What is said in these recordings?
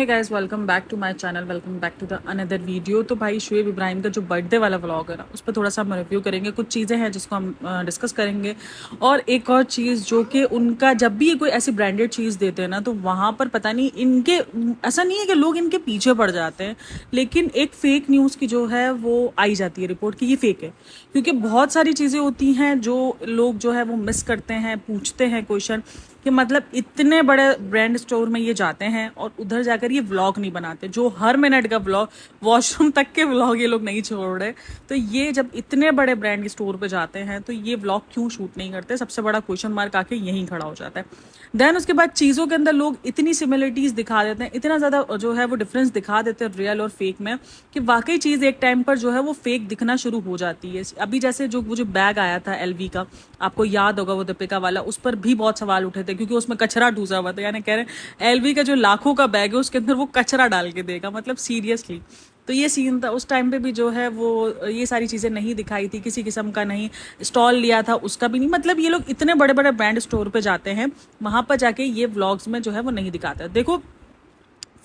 Hey guys, welcome back to my channel, welcome back to the another video. तो भाई शुएब इब्राहिम का जो birthday वाला व्लॉग है ना, उस पर थोड़ा सा हम रिव्यू करेंगे। कुछ चीज़ें हैं जिसको हम डिस्कस करेंगे, और एक और चीज़ जो कि उनका जब भी ये कोई ऐसी ब्रांडेड चीज़ देते हैं ना, तो वहाँ पर पता नहीं इनके ऐसा नहीं है कि लोग इनके पीछे पड़ जाते हैं, लेकिन एक फेक न्यूज़ की जो है वो आई जाती है रिपोर्ट कि ये फेक है। क्योंकि बहुत सारी चीज़ें होती हैं जो लोग जो है वो मिस करते हैं, पूछते हैं क्वेश्चन कि मतलब इतने बड़े ब्रांड स्टोर में ये जाते हैं और उधर जाकर ये व्लॉग नहीं बनाते, जो हर मिनट का व्लॉग, वॉशरूम तक के व्लॉग ये लोग नहीं छोड़ रहे। तो ये जब इतने बड़े ब्रांड के स्टोर पे जाते हैं तो ये व्लॉग क्यों शूट नहीं करते, सबसे बड़ा क्वेश्चन मार्क आके यहीं खड़ा हो जाता है। देन उसके बाद चीज़ों के अंदर लोग इतनी सिमिलरिटीज़ दिखा देते हैं, इतना ज़्यादा जो है वो डिफरेंस दिखा देते हैं रियल और फेक में, कि वाकई चीज़ एक टाइम पर जो है वो फेक दिखना शुरू हो जाती है। अभी जैसे जो वो जो बैग आया था एलवी का, आपको याद होगा वो दीपिका वाला, उस पर भी बहुत सवाल उठे थे क्योंकि उसमें कचरा ठूसा हुआ था। यानी कह रहे हैं एलवी का जो लाखों का बैग है उसके अंदर वो कचरा डाल के देगा, मतलब सीरियसली। तो ये सीन था उस टाइम पे भी, जो है वो ये सारी चीज़ें नहीं दिखाई थी, किसी किस्म का नहीं स्टॉल लिया था उसका भी नहीं। मतलब ये लोग इतने बड़े बड़े ब्रांड स्टोर पे जाते हैं, वहाँ पर जाके ये व्लॉग्स में जो है वो नहीं दिखाते। देखो,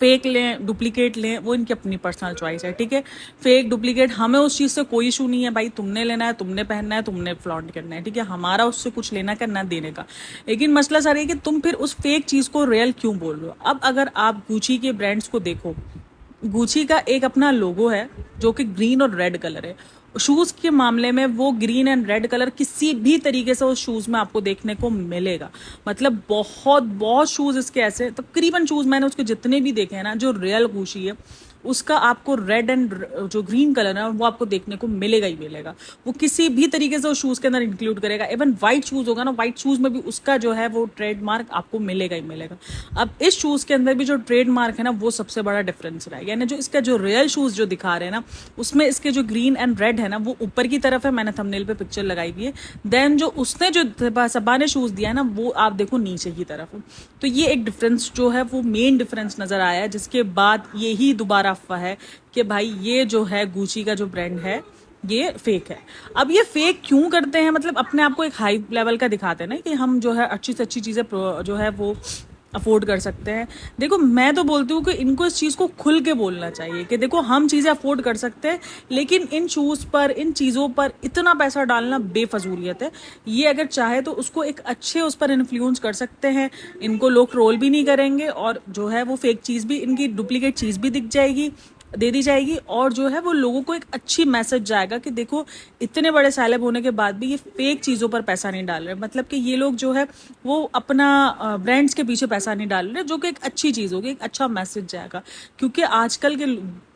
फेक लें डुप्लीकेट लें वो इनकी अपनी पर्सनल चॉइस है, ठीक है। फेक डुप्लीकेट हमें उस चीज़ से कोई इशू नहीं है भाई, तुमने लेना है, तुमने पहनना है, तुमने फ्लॉन्ट करना है, ठीक है। हमारा उससे कुछ लेना का ना देने का। लेकिन मसला सारा है कि तुम फिर उस फेक चीज़ को रियल क्यों बोल रहे हो। अब अगर आप गुची के ब्रांड्स को देखो, गुची का एक अपना लोगो है जो कि ग्रीन और रेड कलर है। शूज के मामले में वो ग्रीन एंड रेड कलर किसी भी तरीके से उस शूज में आपको देखने को मिलेगा। मतलब बहुत बहुत शूज इसके ऐसे, तकरीबन शूज मैंने उसके जितने भी देखे हैं ना, जो रियल गुची है उसका आपको रेड एंड जो ग्रीन कलर है वो आपको देखने को मिलेगा ही मिलेगा। वो किसी भी तरीके से उस शूज के अंदर इंक्लूड करेगा। इवन व्हाइट शूज होगा ना, व्हाइट शूज में भी उसका जो है वो ट्रेडमार्क आपको मिलेगा ही मिलेगा। अब इस शूज के अंदर भी जो ट्रेडमार्क है ना, वो सबसे बड़ा डिफरेंस रहा है। यानी जो इसका जो रियल शूज जो दिखा रहे हैं ना, उसमें इसके जो ग्रीन एंड रेड है ना वो ऊपर की तरफ है, मैंने थंबनेल पे पिक्चर लगाई हुई है। देन जो उसने जो सबा ने शूज दिया है ना, वो आप देखो नीचे की तरफ। तो ये एक डिफरेंस जो है वो मेन डिफरेंस नजर आया है, जिसके बाद यही दोबारा अफवाह है कि भाई ये जो है गुची का जो ब्रांड है ये फेक है। अब ये फेक क्यों करते हैं, मतलब अपने आप को एक हाई लेवल का दिखाते हैं ना कि हम जो है अच्छी से अच्छी चीज़ें जो है वो अफोर्ड कर सकते हैं। देखो, मैं तो बोलती हूँ कि इनको इस चीज़ को खुल के बोलना चाहिए कि देखो हम चीज़ें अफोर्ड कर सकते हैं, लेकिन इन शूज़ पर, इन चीज़ों पर इतना पैसा डालना बेफजूलियत है। ये अगर चाहे तो उसको एक अच्छे उस पर इन्फ्लुएंस कर सकते हैं, इनको लोग ट्रोल भी नहीं करेंगे, और जो है वो फेक चीज़ भी, इनकी डुप्लीकेट चीज़ भी दिख जाएगी, दे दी जाएगी, और जो है वो लोगों को एक अच्छी मैसेज जाएगा कि देखो इतने बड़े सेलेब होने के बाद भी ये फेक चीज़ों पर पैसा नहीं डाल रहे। मतलब कि ये लोग जो है वो अपना ब्रांड्स के पीछे पैसा नहीं डाल रहे, जो कि एक अच्छी चीज़ होगी, एक अच्छा मैसेज जाएगा। क्योंकि आजकल के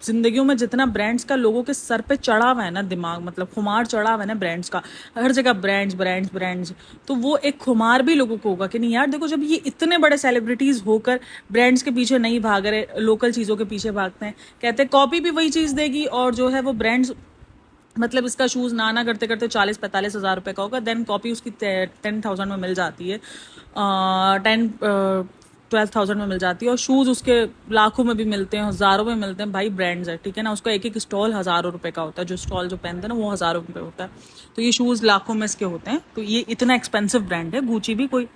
जिंदगियों में जितना ब्रांड्स का लोगों के सर पे चढ़ा हुआ है ना दिमाग, मतलब खुमार चढ़ा हुआ है ना ब्रांड्स का, हर जगह ब्रांड्स ब्रांड्स ब्रांड्स, तो वो एक खुमार भी लोगों को होगा कि नहीं यार देखो, जब ये इतने बड़े सेलिब्रिटीज होकर ब्रांड्स के पीछे नहीं भाग रहे, लोकल चीज़ों के पीछे भागते हैं, कहते हैं कॉपी भी वही चीज़ देगी, और जो है वो ब्रांड्स, मतलब इसका शूज़ ना करते करते 40-45 हज़ार रुपये का होगा, देन कॉपी उसकी 10,000 में मिल जाती है, 12,000 में मिल जाती है, और शूज़ उसके लाखों में भी मिलते हैं, हज़ारों में मिलते हैं। भाई ब्रांड्स है, ठीक है ना, उसका एक एक स्टॉल हज़ारों रुपए का होता है, जो स्टॉल जो पहनते हैं ना वो हज़ारों रुपये होता है। तो ये शूज़ लाखों में इसके होते हैं, तो ये इतना एक्सपेंसिव ब्रांड है। गुची भी कोई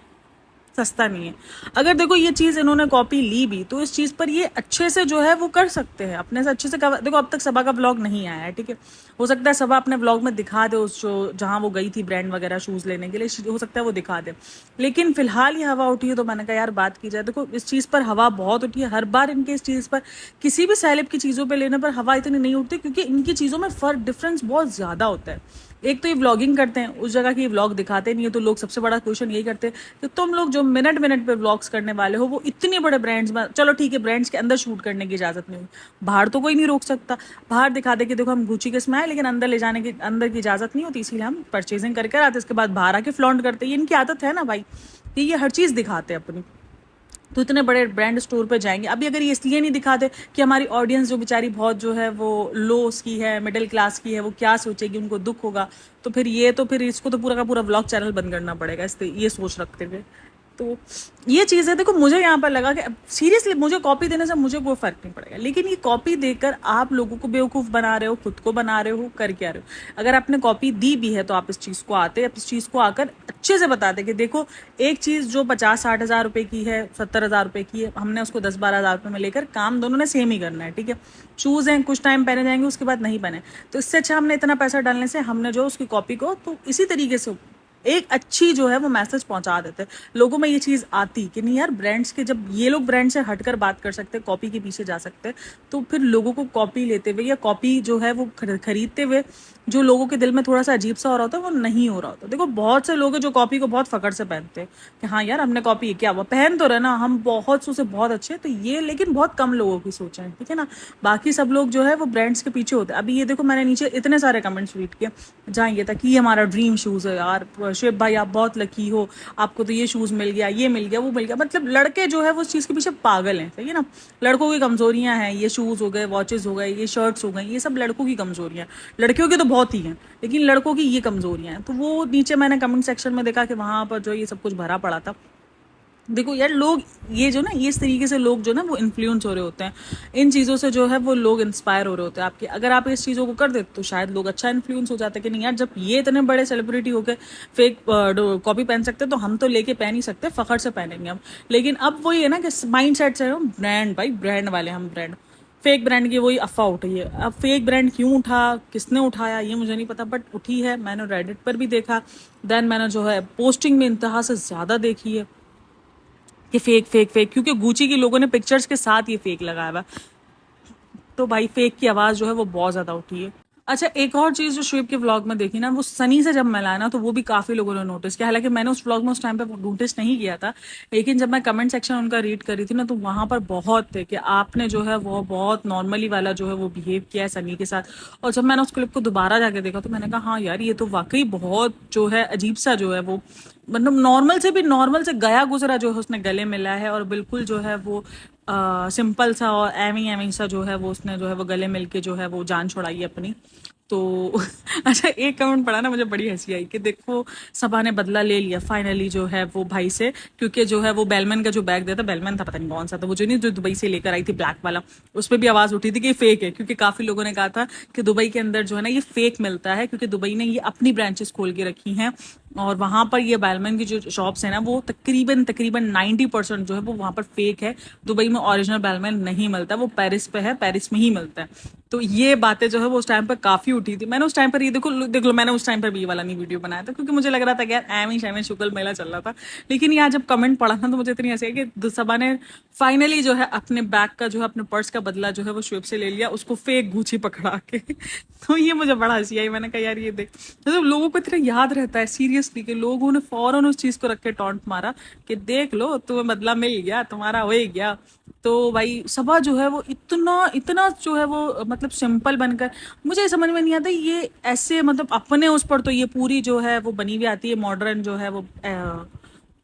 सस्ता नहीं है। अगर देखो ये चीज़ इन्होंने कॉपी ली भी, तो इस चीज़ पर ये अच्छे से जो है वो कर सकते हैं, अपने से अच्छे से देखो अब तक सबा का व्लॉग नहीं आया है, ठीक है। हो सकता है सबा अपने व्लॉग में दिखा दे उस जो जहाँ वो गई थी ब्रांड वगैरह शूज़ लेने के लिए, हो सकता है वो दिखा दे। लेकिन फिलहाल ये हवा उठी है, तो मैंने कहा यार बात की जाए। देखो इस चीज़ पर हवा बहुत उठी है, हर बार इनके इस चीज़ पर, किसी भी सेलेब की चीज़ों पर लेने पर हवा इतनी नहीं उठती, क्योंकि इनकी चीज़ों में फ़र्क डिफरेंस बहुत ज़्यादा होता है। एक तो ये व्लॉगिंग करते हैं, उस जगह की व्लॉग दिखाते नहीं है, तो लोग सबसे बड़ा क्वेश्चन यही करते हैं कि तुम लोग जो मिनट मिनट पे व्लॉग्स करने वाले हो, वो इतने बड़े ब्रांड्स में, चलो ठीक है ब्रांड्स के अंदर शूट करने की इजाजत नहीं हुई, बाहर तो कोई नहीं रोक सकता, बाहर दिखा दे कि देखो हम गुची के इसमें आए, लेकिन अंदर ले जाने की, अंदर की इजाजत नहीं होती, इसीलिए हम परचेजिंग करके आते, इसके बाद बाहर आके फ्लॉन्ट करते हैं। ये इनकी आदत है ना भाई, ये हर चीज़ दिखाते हैं अपनी। तो इतने बड़े ब्रांड स्टोर पर जाएंगे, अभी अगर ये इसलिए नहीं दिखाते कि हमारी ऑडियंस जो बेचारी बहुत जो है वो लो की है, मिडिल क्लास की है, वो क्या सोचेगी, उनको दुख होगा, तो फिर ये, तो फिर इसको तो पूरा का पूरा व्लॉग चैनल बंद करना पड़ेगा, इसलिए ये सोच रखते हुए। तो ये चीज़ है। देखो मुझे यहाँ पर लगा कि सीरियसली मुझे कॉपी देने से मुझे कोई फर्क नहीं पड़ेगा, लेकिन ये कॉपी देकर आप लोगों को बेवकूफ़ बना रहे हो, खुद को बना रहे हो, कर क्या रहे हो। अगर आपने कॉपी दी भी है तो आप इस चीज़ को आते, इस चीज़ को आकर अच्छे से बताते कि देखो एक चीज़ जो 50-60 हज़ार रुपये की है, 70 हज़ार रुपये की है, हमने उसको 10-12 हज़ार रुपये में लेकर काम दोनों ने सेम ही करना है, ठीक है। शूज़ हैं, कुछ टाइम पहने जाएंगे, उसके बाद नहीं पहने, तो इससे अच्छा हमने इतना पैसा डालने से हमने जो उसकी कॉपी को तो इसी तरीके से एक अच्छी जो है वो मैसेज पहुंचा देते। लोगों में ये चीज़ आती कि नहीं यार, ब्रांड्स के जब ये लोग ब्रांड से हटकर बात कर सकते, कॉपी के पीछे जा सकते, तो फिर लोगों को कॉपी लेते हुए या कॉपी जो है वो खरीदते हुए जो लोगों के दिल में थोड़ा सा अजीब सा हो रहा होता है वो नहीं हो रहा होता। देखो बहुत से लोग हैं जो कॉपी को बहुत फकड़ से पहनते हैं कि हाँ यार हमने कॉपी क्या हुआ, पहन तो रहे ना, हम बहुत से बहुत अच्छे, तो ये लेकिन बहुत कम लोगों की सोच है, ठीक है ना। बाकी सब लोग जो है वो ब्रांड्स के पीछे होते हैं। अभी ये देखो मैंने नीचे इतने सारे कमेंट्स रीड किए जहाँ ये था कि ये हमारा ड्रीम शूज़ है यार, शुएब भाई आप बहुत लकी हो, आपको तो ये शूज़ मिल गया, ये मिल गया, वो मिल गया। मतलब लड़के जो है वो उस चीज़ के पीछे पागल हैं, सही है ना। लड़कों की कमजोरियां हैं, ये शूज़ हो गए, वॉचेस हो गए, ये शर्ट्स हो गई, ये सब लड़कों की कमजोरियां, लड़कियों की तो बहुत ही हैं, लेकिन लड़कों की ये कमजोरियां हैं। तो वो नीचे मैंने कमेंट सेक्शन में देखा कि वहां पर जो ये सब कुछ भरा पड़ा था। देखो यार लोग ये जो ना ये इस तरीके से लोग जो ना वो इन्फ्लुएंस हो रहे होते हैं, इन चीज़ों से जो है वो लोग इंस्पायर हो रहे होते हैं आपके। अगर आप इस चीज़ों को कर देते तो शायद लोग अच्छा इन्फ्लुएंस हो जाते कि नहीं यार, जब ये इतने बड़े सेलिब्रिटी हो गए फेक कॉपी पहन सकते तो हम तो लेके पहन ही सकते, फखर से पहनेंगे हम। लेकिन अब वही है ना कि माइंड सेट से ब्रांड, भाई ब्रांड वाले हम, ब्रांड फेक ब्रांड की वही अफवाह उठी है। अब फेक ब्रांड क्यों उठा, किसने उठाया ये मुझे नहीं पता, बट उठी है। मैंने रेडिट पर भी देखा, देन मैंने जो है पोस्टिंग में इंतहा से ज़्यादा देखी है कि फेक फेक फेक, क्योंकि गुची के लोगों ने पिक्चर्स के साथ ये फेक लगाया हुआ, तो भाई फेक की आवाज़ जो है वो बहुत ज़्यादा उठी है। अच्छा एक और चीज़ जो शुएब के व्लॉग में देखी ना, वो सनी से जब मिला ना तो वो भी काफ़ी लोगों ने नोटिस किया। हालांकि मैंने उस व्लॉग में उस टाइम पे नोटिस नहीं किया था, लेकिन जब मैं कमेंट सेक्शन उनका रीड कर रही थी ना तो वहाँ पर बहुत थे कि आपने जो है वो बहुत नॉर्मली वाला जो है वो बिहेव किया है सनी के साथ। और जब मैंने उस क्लिप को दोबारा जाके देखा तो मैंने कहा हाँ यार ये तो वाकई बहुत जो है अजीब सा जो है वो, मतलब नॉर्मल से भी नॉर्मल से गया गुजरा जो है उसने गले मिला है, और बिल्कुल जो है वो सिंपल सा और एवी एवी सा जो है वो उसने जो है वो गले मिल के जो है वो जान छुड़ाई अपनी। तो अच्छा एक कमेंट पढ़ा ना मुझे बड़ी हंसी आई कि देखो सबा ने बदला ले लिया फाइनली जो है वो भाई से, क्योंकि जो है वो बेलमैन का जो बैग दिया था, बेलमैन था पता नहीं कौन सा था वो, जो नहीं जो दुबई से लेकर आई थी ब्लैक वाला, उस पर भी आवाज उठी थी कि फेक है, क्योंकि काफी लोगों ने कहा था कि दुबई के अंदर जो है ना ये फेक मिलता है, क्योंकि दुबई ने ये अपनी ब्रांचेस खोल के रखी हैं और वहां पर ये बेलमैन की जो शॉप्स है ना वो तकरीबन तकरीबन 90% जो है वो वहां पर फेक है। दुबई में ओरिजिनल बेलमैन नहीं मिलता, वो पेरिस पे है, पेरिस में ही मिलता है। तो ये बातें जो है वो उस टाइम पर काफी उठी थी। मैंने उस टाइम पर ये देखो देख लो मैंने उस टाइम पर भी ये वाला नहीं वीडियो बनाया था, क्योंकि मुझे लग रहा था कि यार एमी शैमी शुक्ल मेला चल रहा था। लेकिन यहाँ जब कमेंट पढ़ा ना तो मुझे इतनी हंसी आई कि दुसबा ने फाइनली जो है अपने बैग का जो है अपने पर्स का बदला जो है वो शुएब से ले लिया, उसको फेक गुची पकड़ा के तो ये मुझे बड़ा हंसी आई। मैंने कहा यार ये देख, मतलब लोगों को इतना याद रहता है सीरियसली कि लोगों ने फौरन उस चीज को रख के टॉन्ट मारा कि देख लो तुम्हें बदला मिल गया, तुम्हारा हो ही गया। तो भाई सबा जो है वो इतना इतना जो है वो मतलब सिंपल बनकर, मुझे समझ में नहीं आता ये ऐसे, मतलब अपने उस पर तो ये पूरी जो है वो बनी हुई आती है मॉडर्न जो है वो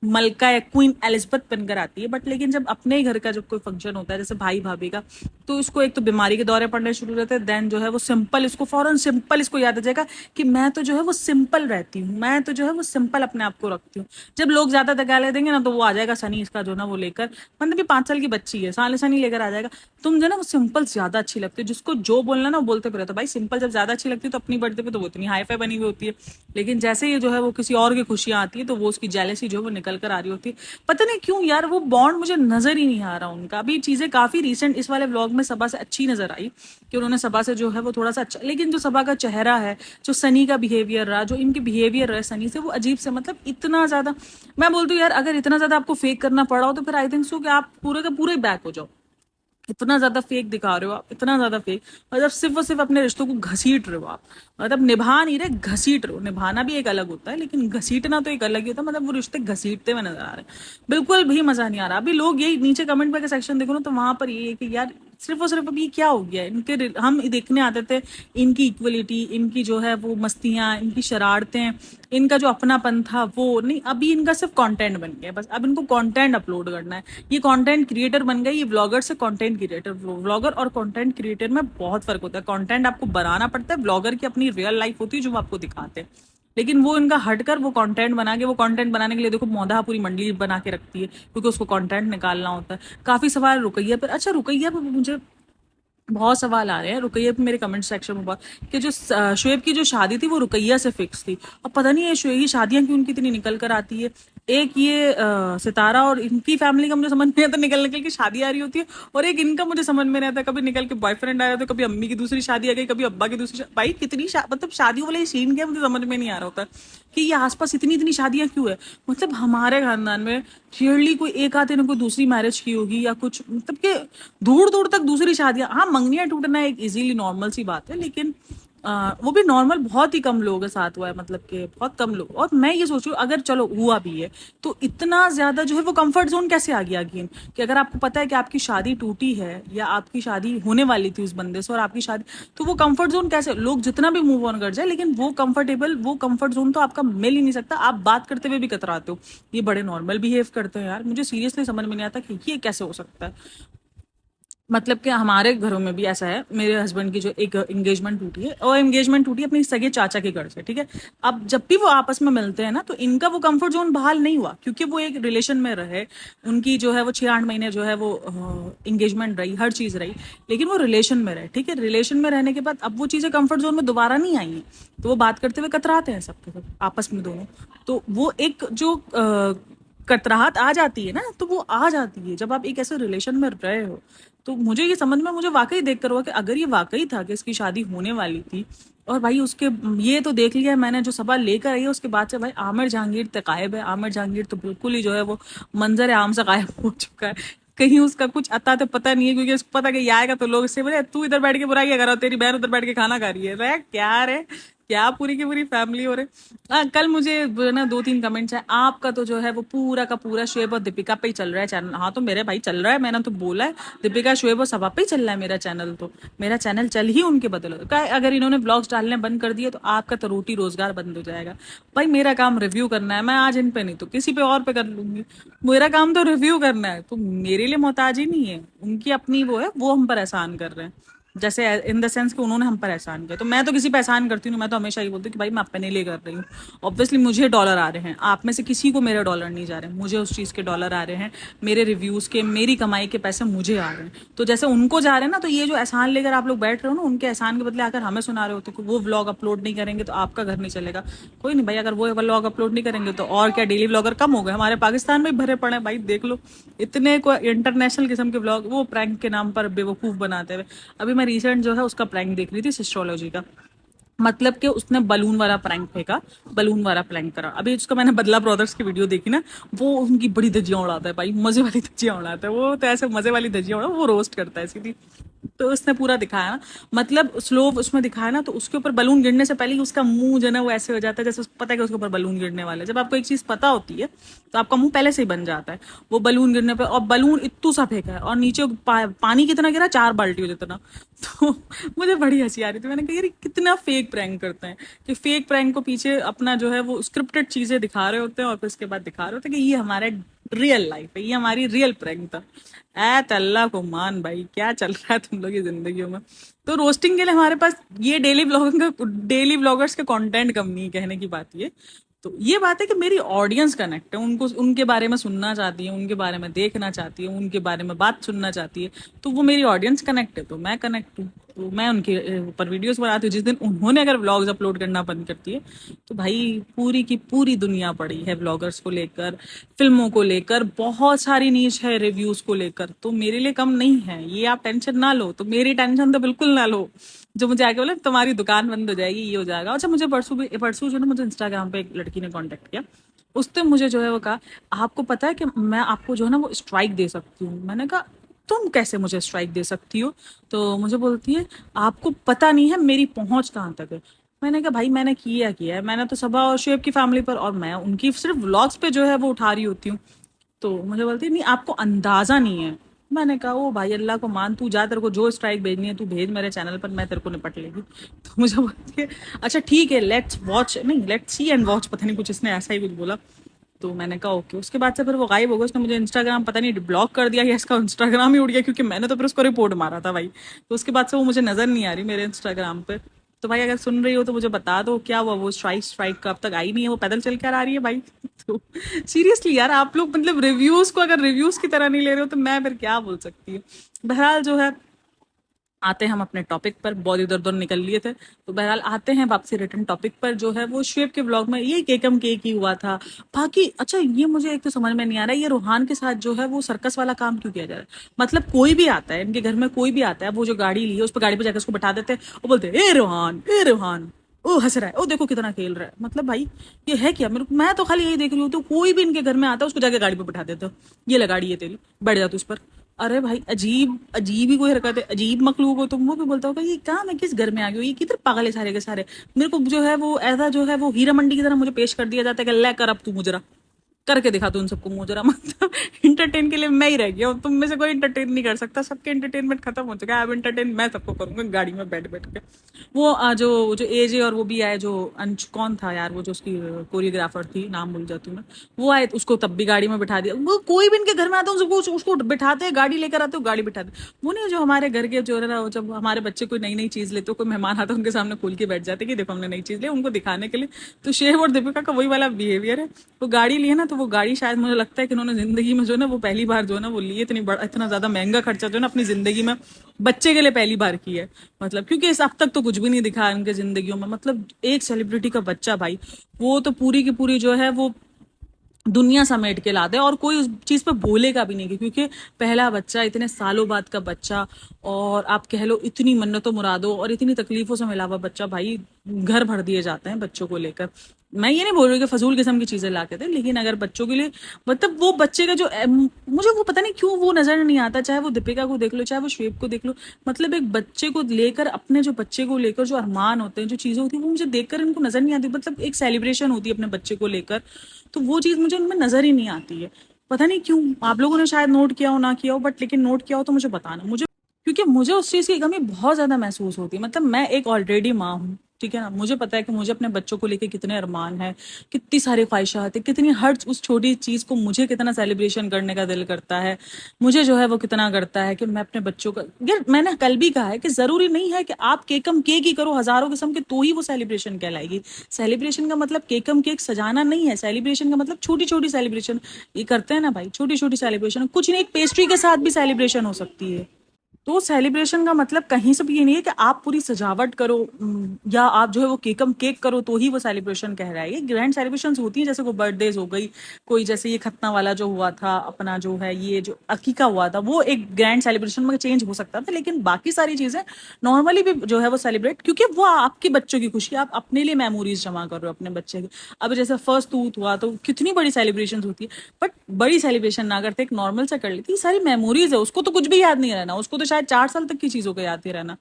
मलका या क्वीन एलिजाबेथ बनकर आती है, बट लेकिन जब अपने ही घर का जब कोई फंक्शन होता है जैसे भाई भाभी का, तो इसको एक तो बीमारी के दौरे पड़ने शुरू रहते हैं, देन जो है वो सिंपल, इसको फौरन सिंपल इसको याद आ जाएगा कि मैं तो जो है वो सिंपल रहती हूँ, मैं तो जो है वो सिंपल अपने आप को रखती हूँ। जब लोग ज्यादा दगाले देंगे ना तो वो आ जाएगा सनी इसका जो ना वो लेकर, मतलब ये 5 साल की बच्ची है, साले सनी लेकर आ जाएगा तुम जो ना वो सिंपल ज्यादा अच्छी लगती है, जिसको जो बोलना ना बोलते फिर। तो भाई सिंपल जब ज्यादा अच्छी लगती है तो अपनी बर्थडे पे तो वो इतनी हाई फाई बनी हुई होती है, लेकिन जैसे ये जो है वो किसी और की खुशियां आती है तो वो उसकी जेलेसी जो है वो निकल कर आ रही होती है। पता नहीं क्यों यार वो बॉन्ड मुझे नजर ही नहीं आ रहा उनका। अभी चीजें काफी रिसेंट इस वाले व्लॉग में सबा से अच्छी नजर आई कि उन्होंने सबा से जो है वो थोड़ा सा अच्छा, लेकिन जो सबा का चेहरा है, जो सनी का बिहेवियर रहा, जो इनके बिहेवियर रहे सनी से, वो अजीब से, मतलब इतना ज्यादा, मैं बोलती हूँ यार अगर इतना ज्यादा आपको फेक करना पड़ा हो तो फिर आई थिंक सो कि आप पूरे का पूरे बैक हो जाओ। इतना ज्यादा फेक दिखा रहे हो आप, इतना ज्यादा फेक, मतलब सिर्फ और सिर्फ अपने रिश्तों को घसीट रहे हो आप, मतलब निभा नहीं रहे, घसीट रहे हो। निभाना भी एक अलग होता है लेकिन घसीटना तो एक अलग ही होता है, मतलब वो रिश्ते घसीटते हुए नजर आ रहे हैं, बिल्कुल भी मजा नहीं आ रहा। अभी लोग यही नीचे कमेंट का सेक्शन देखो ना तो वहां पर ये है कि यार सिर्फ और सिर्फ अभी क्या हो गया है इनके, हम देखने आते थे इनकी इक्वलिटी, इनकी जो है वो मस्तियां, इनकी शरारतें, इनका जो अपनापन था वो नहीं, अभी इनका सिर्फ कंटेंट बन गया बस। अब इनको कंटेंट अपलोड करना है, ये कंटेंट क्रिएटर बन गए, ये व्लॉगर से कंटेंट क्रिएटर। व्लॉगर और कंटेंट क्रिएटर में बहुत फर्क होता है, कंटेंट आपको बनाना पड़ता है, व्लॉगर की अपनी रियल लाइफ होती है जो वो आपको दिखाते हैं। लेकिन वो इनका हटकर वो कंटेंट बना के, वो कंटेंट बनाने के लिए देखो मौधा पूरी मंडली बना के रखती है, क्योंकि उसको कंटेंट निकालना होता है। काफी सवाल रुकैया पर, अच्छा रुकैया पर मुझे बहुत सवाल आ रहे हैं रुकैया पे मेरे कमेंट सेक्शन में बहुत, कि जो शुएब की जो शादी थी वो रुकैया से फिक्स थी। अब पता नहीं है शुएब की शादियां क्यों उनकी इतनी निकल कर आती है। एक ये सितारा और इनकी फैमिली का मुझे समझ नहीं आता, निकल निकल के शादी आ रही होती है, और एक इनका मुझे समझ में नहीं आता, कभी निकल के बॉयफ्रेंड आ रहा था, कभी अम्मी की दूसरी शादी आ गई, कभी अब्बा की दूसरी भाई कितनी मतलब शादियों वाले सीन क्या मुझे समझ में नहीं आ रहा होता कि ये आसपास इतनी इतनी शादियां क्यों है। मतलब हमारे खानदान में रियरली कोई एक आधे ने कोई दूसरी मैरिज की होगी या कुछ, मतलब कि दूर दूर तक दूसरी शादियां, हाँ मंगनियां टूटना एक इजीली नॉर्मल सी बात है, लेकिन वो भी नॉर्मल बहुत ही कम लोगों के साथ हुआ है, मतलब कि बहुत कम लोग। और मैं ये सोच रही हूँ अगर चलो हुआ भी है तो इतना ज्यादा जो है वो कंफर्ट जोन कैसे आ गया अगेन, कि अगर आपको पता है कि आपकी शादी टूटी है या आपकी शादी होने वाली थी उस बंदे से और आपकी शादी, तो वो कंफर्ट जोन कैसे, लोग जितना भी मूव ऑन कर जाए लेकिन वो कंफर्ट जोन तो आपका मिल ही नहीं सकता। आप बात करते हुए भी कतराते हो, ये बड़े नॉर्मल बिहेव करते हैं यार, मुझे सीरियसली समझ में नहीं आता कि ये कैसे हो सकता है। मतलब कि हमारे घरों में भी ऐसा है, मेरे हस्बैंड की जो एक एंगेजमेंट टूटी है, और एंगेजमेंट टूटी है अपने सगे चाचा के घर से, ठीक है। अब जब भी वो आपस में मिलते हैं ना तो इनका वो कंफर्ट जोन बहाल नहीं हुआ, क्योंकि वो एक रिलेशन में रहे, उनकी जो है वो 6-8 महीने जो है वो एंगेजमेंट रही, हर चीज रही, लेकिन वो रिलेशन में रहे, ठीक है। रिलेशन में रहने के बाद अब वो चीजें कंफर्ट जोन में दोबारा नहीं आई हैं, तो वो बात करते हुए कतराते हैं सबके सब आपस में दोनों। तो वो एक जो कतराहट आ जाती है ना, तो वो आ जाती है जब आप एक ऐसे रिलेशन में रहे हो। तो मुझे ये समझ में, मुझे वाकई देख कर हुआ कि अगर ये वाकई था कि इसकी शादी होने वाली थी, और भाई उसके ये तो देख लिया है मैंने जो सवाल लेकर आई है, उसके बाद से भाई आमिर जहांगीर तक गायब है। आमिर जहांगीर तो बिल्कुल ही जो है वो मंजर आम से गायब हो चुका है, कहीं उसका कुछ अता तो पता नहीं है, क्योंकि उसको पता कि ये आएगा तो लोग इससे बोले तू इधर बैठ के बुराई कर रहा हो, तेरी बहन उधर बैठ के खाना खा रही है, रे क्या रे, क्या पूरी की पूरी फैमिली हो रहे। कल मुझे ना 2-3 कमेंट्स है, आपका तो जो है वो पूरा का पूरा शुएब और दीपिका पे ही चल रहा है चैनल। हाँ तो मेरे भाई चल रहा है, मैंने तो बोला है दीपिका शुएब और सभा पे ही चल रहा है मेरा चैनल, तो मेरा चैनल चल ही उनके बदले अगर इन्होंने ब्लॉग्स डालने बंद कर दिए तो आपका तो रोटी रोजगार बंद हो जाएगा। भाई मेरा काम रिव्यू करना है, मैं आज इन पे नहीं तो किसी पे और पे कर लूंगी, मेरा काम तो रिव्यू करना है, तो मेरे लिए मोहताज ही नहीं है, उनकी अपनी वो है, वो हम पर एहसान कर रहे हैं, जैसे इन द सेंस कि उन्होंने हम पर एहसान किया। तो मैं तो किसी पे एहसान करती हूँ, मैं तो हमेशा ही बोलती हूँ कि भाई मैं अपने लिए कर रही हूँ। ऑब्वियसली मुझे डॉलर आ रहे हैं, आप में से किसी को मेरे डॉलर नहीं जा रहे हैं, मुझे उस चीज़ के डॉलर आ रहे हैं, मेरे रिव्यूज़ के, मेरी कमाई के पैसे मुझे आ रहे हैं। तो जैसे उनको जा रहे हैं ना, तो ये जो एहसान लेकर आप लोग बैठ रहे हो ना, उनके एहसान के बदले आकर हमें सुना रहे होते कि वो व्लॉग अपलोड नहीं करेंगे तो आपका घर नहीं चलेगा। कोई नहीं भाई, अगर वो व्लॉग अपलोड नहीं करेंगे तो और क्या, डेली व्लॉगर कम हो गए, हमारे पाकिस्तान में भरे पड़े हैं भाई, देख लो इतने को इंटरनेशनल किस्म के व्लॉग वो प्रैंक के नाम पर बेवकूफ़ बनाते हुए। अभी मैं रिसेंट जो है उसका प्रैंक देख रही थी, सिस्ट्रोलॉजी का, मतलब कि उसने बलून वाला प्रैंक फेंका, बलून वाला प्रैंक करा। अभी उसका मैंने बदला ब्रदर्स की वीडियो देखी ना, वो उनकी बड़ी धज्जियां उड़ाता है भाई, मजे वाली धज्जियां उड़ाता है वो, तो ऐसे मजे वाली धज्जियां उड़ा, वो रोस्ट करता है सीधी। तो उसने पूरा दिखाया ना, मतलब स्लो उसमें दिखाया ना, तो उसके ऊपर बलून गिरने से पहले ही उसका मुंह जो है ना वो ऐसे हो जाता है जैसे उसको पता है कि उसके ऊपर बलून गिरने वाला है। जब आपको एक चीज पता होती है तो आपका मुंह पहले से ही बन जाता है। वो बलून गिरने पे, और बलून इतू सा फेंका है और नीचे पानी कितना गिरा, 4 बाल्टियों जितना। तो मुझे बड़ी हंसी आ रही थी, मैंने कहा यार कितना फेक प्रैंक करते हैं, कि फेक प्रैंक को पीछे अपना जो है वो स्क्रिप्टेड चीजें दिखा रहे होते हैं, और फिर उसके बाद दिखा रहे होते हैं कि ये हमारा रियल लाइफ है, ये हमारी रियल प्रैंक था। ऐ अल्लाह को मान भाई, क्या चल रहा है तुम लोग की जिंदगियों में। तो रोस्टिंग के लिए हमारे पास ये डेली व्लॉगर्स के कंटेंट कम नहीं, कहने की बात ये। तो ये बात है कि मेरी ऑडियंस कनेक्ट है, उनको उनके बारे में सुनना चाहती है, उनके बारे में देखना चाहती है, उनके बारे में बात सुनना चाहती है, तो वो मेरी ऑडियंस कनेक्ट है, तो मैं कनेक्ट हूँ, तो मैं उनके ऊपर वीडियोस बनाती हूँ। जिस दिन उन्होंने अगर व्लॉग्स अपलोड करना बंद करती है तो भाई पूरी की पूरी दुनिया पड़ी है व्लॉगर्स को लेकर, फिल्मों को लेकर, बहुत सारी नीच है रिव्यूज को लेकर, तो मेरे लिए कम नहीं है ये, आप टेंशन ना लो, तो मेरी टेंशन तो बिल्कुल ना लो। जो मुझे आके बोले तुम्हारी दुकान बंद हो जाएगी, ये हो जाएगा। अच्छा मुझे परसों जो ना मुझे इंस्टाग्राम पे एक लड़की ने कांटेक्ट किया, उसने मुझे जो है वो कहा आपको पता है कि मैं आपको जो है ना वो स्ट्राइक दे सकती हूँ। मैंने कहा तुम कैसे मुझे स्ट्राइक दे सकती हो? तो मुझे बोलती है आपको पता नहीं है मेरी पहुंच कहाँ तक है। मैंने कहा भाई मैंने किया है, मैंने तो सबा और शुएब की फैमिली पर, और मैं उनकी सिर्फ व्लॉग्स पे जो है वो उठा रही होती हूँ। तो मुझे बोलती है नहीं आपको अंदाजा नहीं है। मैंने कहा ओ भाई अल्लाह को मान, तू जा, तेरे को जो स्ट्राइक भेजनी है तू भेज मेरे चैनल पर, मैं तेरे को निपट लेगी। तो मुझे बोलती है अच्छा ठीक है, लेट्स वॉच, नहीं लेट्स सी एंड वॉच, पता नहीं कुछ इसने ऐसा ही कुछ बोला। तो मैंने कहा ओके। उसके बाद से फिर वो गायब हो गया, उसने मुझे इंस्टाग्राम पता नहीं ब्लॉक कर दिया या इसका इंस्टाग्राम ही उड़ गया, क्योंकि मैंने तो फिर उसको रिपोर्ट मारा था भाई। तो उसके बाद से वो मुझे नजर नहीं आ रही मेरे इंस्टाग्राम पे। तो भाई अगर सुन रही हो तो मुझे बता दो क्या हुआ, वो स्ट्राइक का अब तक आई नहीं है, वो पैदल चल कर आ रही है भाई। तो सीरियसली यार, आप लोग मतलब रिव्यूज को अगर रिव्यूज की तरह नहीं ले रहे हो तो मैं फिर क्या बोल सकती हूँ। बहरहाल जो है, आते हैं हम अपने टॉपिक पर, बहुत इधर उधर निकल लिए थे। तो बहरहाल आते हैं वापसी रिटर्न टॉपिक पर, जो है वो शुएब के व्लॉग में ये केकम केक ही हुआ था। बाकी अच्छा, ये मुझे एक तो समझ में नहीं आ रहा है, ये रूहान के साथ जो है वो सर्कस वाला काम क्यों किया जा रहा है। मतलब कोई भी आता है इनके घर में, कोई भी आता है, वो जो गाड़ी ली है उस पर गाड़ी पर जाकर उसको बैठा देते हैं, वो बोलते हैं ए रोहान, ए रोहान, ओ हंस रहा है, ओ देखो कितना खेल रहा है। मतलब भाई ये है क्या, मैं तो खाली यही देख रही हूँ, तो कोई भी इनके घर में आता है उसको जाके गाड़ी पे बैठा देते हो, ये लगा गाड़ी है तेरी, बैठ जा तू उस पर। अरे भाई अजीब अजीब ही कोई हरकत है, अजीब मखलूक हो तुम। वो भी बोलता होगा ये कहाँ, मैं किस घर में आ गई हूँ, ये किधर पागल है सारे के सारे। मेरे को जो है वो ऐसा जो है वो हीरा मंडी की तरह मुझे पेश कर दिया जाता है कि ले कर अब तू मुजरा करके दिखा, तू उन सबको मुजरा। मतलब इंटरटेन के लिए मैं ही रह गया हूँ, तुम में से कोई इंटरटेन नहीं कर सकता, सबके इंटरटेनमेंट खत्म हो चुका है। अब इंटरटेन मैं सबको करूंगा गाड़ी में बैठ बैठ के। वो जो जो एजे और वो भी आए, जो अंश कौन था यार, वो जो उसकी कोरियोग्राफर थी, नाम भूल जाती हूँ मैं, वो आए तो उसको तब भी गाड़ी में बिठा दिया। वो कोई भी इनके घर में आता है उसको बिठाते हैं, गाड़ी लेकर आते हो गाड़ी बिठाते। वो नहीं, जो हमारे घर के जो है ना, जब हमारे बच्चे कोई नई नई चीज लेते हो, कोई मेहमान आता है उनके सामने खोल के बैठ जाते कि देखो हमने नई चीज ली, उनको दिखाने के लिए। तो शेव और दीपिका का वही वाला बिहेवियर है। वो गाड़ी ली है ना, तो वो गाड़ी शायद मुझे लगता है कि उन्होंने जिंदगी में जो है ना वो पहली बार जो है ना वो लिए, इतनी बड़ा इतना ज्यादा महंगा खर्चा जो है ना अपनी जिंदगी में बच्चे के लिए पहली बार की है। मतलब क्योंकि इस अब तक तो कुछ भी नहीं दिखा है उनके जिंदगियों में। मतलब एक सेलिब्रिटी का बच्चा भाई, वो तो पूरी की पूरी जो है वो दुनिया समेट के लाते हैं, और कोई उस चीज पे बोलेगा भी नहीं, क्योंकि पहला बच्चा, इतने सालों बाद का बच्चा, और आप कह लो इतनी मन्नतों मुरादों और इतनी तकलीफों से मिला हुआ बच्चा, भाई घर भर दिए जाते हैं बच्चों को लेकर। मैं ये नहीं बोल रही कि फजूल किस्म की चीजें ला के थे, लेकिन अगर बच्चों के लिए, मतलब वो बच्चे का जो मुझे वो पता नहीं क्यों वो नजर नहीं आता, चाहे वो दीपिका को देख लो चाहे वो श्वेब को देख लो। मतलब एक बच्चे को लेकर, अपने जो बच्चे को लेकर जो अरमान होते हैं, जो चीजें होती है, वो मुझे देखकर इनको नजर नहीं आती। मतलब एक सेलिब्रेशन होती है अपने बच्चे को लेकर, तो वो चीज मुझे उनमें नजर ही नहीं आती है। पता नहीं क्यों, आप लोगों ने शायद नोट किया हो ना किया हो, बट लेकिन नोट किया हो तो मुझे बताना मुझे, क्योंकि मुझे उस चीज की कमी बहुत ज्यादा महसूस होती है। मतलब मैं एक ऑलरेडी माँ हूँ, ठीक है ना, मुझे पता है कि मुझे अपने बच्चों को लेके कितने अरमान है, कितनी सारी ख्वाहिशात है, कितनी हर उस छोटी चीज को मुझे कितना सेलिब्रेशन करने का दिल करता है। मुझे जो है वो कितना करता है कि मैं अपने बच्चों का, यार मैंने कल भी कहा है कि जरूरी नहीं है कि आप केकम केक ही करो हजारों किस्म के तो ही वो सेलिब्रेशन कहलाएगी। सेलिब्रेशन का मतलब केकम केक सजाना नहीं है, सेलिब्रेशन का मतलब छोटी छोटी सेलिब्रेशन ये करते हैं ना भाई, छोटी छोटी सेलिब्रेशन, कुछ नहीं, एक पेस्ट्री के साथ भी सेलिब्रेशन हो सकती है। तो सेलिब्रेशन का मतलब कहीं से भी ये नहीं है कि आप पूरी सजावट करो, या आप जो है वो केकम केक करो तो ही वो सेलिब्रेशन कह रहा है। ये ग्रैंड सेलिब्रेशन होती हैं, जैसे कोई बर्थडेज हो गई, कोई जैसे ये खतना वाला जो हुआ था अपना, जो है ये जो अकीका हुआ था, वो एक ग्रैंड सेलिब्रेशन में चेंज हो सकता था। लेकिन बाकी सारी चीजें नॉर्मली भी जो है वो सेलिब्रेट, क्योंकि वो आपके बच्चों की खुशी, आप अपने लिए मेमोरीज जमा कर रहे हो अपने बच्चे की। अब जैसे फर्स्ट टूथ हुआ तो कितनी बड़ी सेलिब्रेशन होती है, बट बड़ी सेलिब्रेशन ना करते, एक नॉर्मल से कर लेती, सारी मेमोरीज है, उसको तो कुछ भी याद नहीं रहना, उसको तो शायद 4 साल तक की चीजों को याद ही रहना।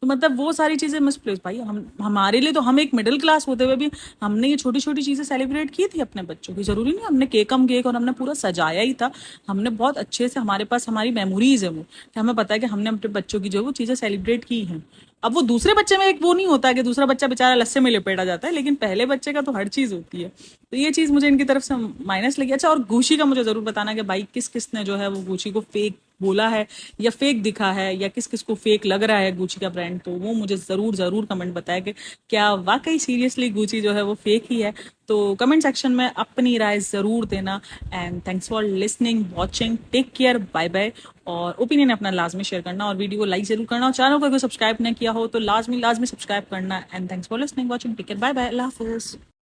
तो मतलब वो सारी चीजें मिसप्लेस भाई, हम हमारे लिए तो, हम एक मिडिल क्लास होते हुए भी हमने ये छोटी छोटी चीजें सेलिब्रेट की थी अपने बच्चों की। जरूरी नहीं हमने केकम केक और हमने पूरा सजाया ही था, हमने बहुत अच्छे से, हमारे पास हमारी मेमोरीज है वो, कि हमें पता है कि हमने अपने बच्चों की जो है वो चीजें सेलिब्रेट की हैं। अब वो दूसरे बच्चे में एक वो नहीं होता कि दूसरा बच्चा बेचारा लस्से में लपेटा जाता है, लेकिन पहले बच्चे का तो हर चीज होती है। तो ये चीज मुझे इनकी तरफ से माइनस लगी। अच्छा, और गुशी का मुझे जरूर बताना कि भाई किस किस ने जो है वो गुची को फेक बोला है या फेक दिखा है, या किस किस को फेक लग रहा है गुची का ब्रांड, तो वो मुझे जरूर जरूर कमेंट बताया कि क्या वाकई सीरियसली गुची जो है वो फेक ही है। तो कमेंट सेक्शन में अपनी राय जरूर देना। And thanks for listening, watching, take care, bye bye. और ओपिनियन अपना लाजमी शेयर करना, और वीडियो को लाइक जरूर करना, और चैनल को अगर सब्सक्राइब नहीं किया हो तो लाजमी लाजमी सब्सक्राइब करना। And thanks for listening, watching, take care, bye bye, अल्लाह हाफिज।